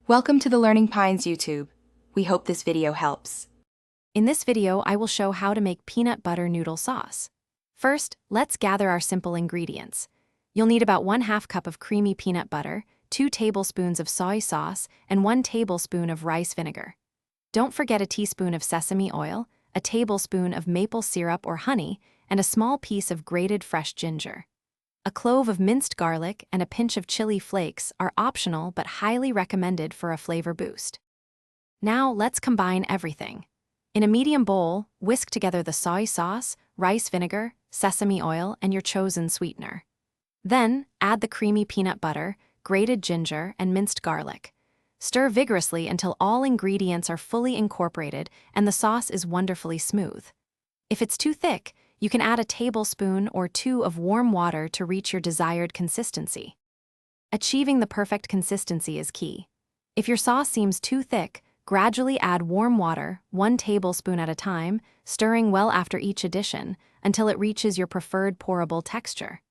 Welcome to the Learning Pines YouTube. We hope this video helps. In this video, I will show how to make peanut butter noodle sauce. First, let's gather our simple ingredients. You'll need about 1/2 cup of creamy peanut butter, 2 tablespoons of soy sauce, and 1 tablespoon of rice vinegar. Don't forget a teaspoon of sesame oil, a tablespoon of maple syrup or honey, and a small piece of grated fresh ginger. A clove of minced garlic and a pinch of chili flakes are optional but highly recommended for a flavor boost. Now let's combine everything. In a medium bowl, whisk together the soy sauce, rice vinegar, sesame oil, and your chosen sweetener. Then, add the creamy peanut butter, grated ginger, and minced garlic. Stir vigorously until all ingredients are fully incorporated and the sauce is wonderfully smooth. If it's too thick, you can add a tablespoon or 2 of warm water to reach your desired consistency. Achieving the perfect consistency is key. If your sauce seems too thick, gradually add warm water, 1 tablespoon at a time, stirring well after each addition until it reaches your preferred pourable texture.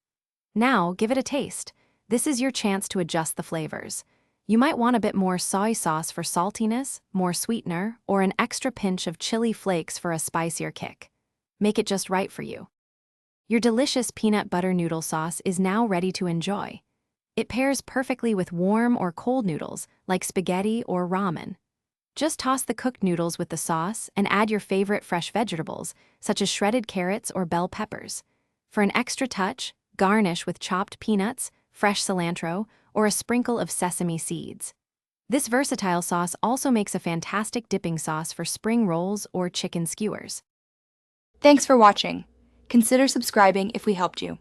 Now, give it a taste. This is your chance to adjust the flavors. You might want a bit more soy sauce for saltiness, more sweetener, or an extra pinch of chili flakes for a spicier kick. Make it just right for you. Your delicious peanut butter noodle sauce is now ready to enjoy. It pairs perfectly with warm or cold noodles, like spaghetti or ramen. Just toss the cooked noodles with the sauce and add your favorite fresh vegetables, such as shredded carrots or bell peppers. For an extra touch, garnish with chopped peanuts, fresh cilantro, or a sprinkle of sesame seeds. This versatile sauce also makes a fantastic dipping sauce for spring rolls or chicken skewers. Thanks for watching. Consider subscribing if we helped you.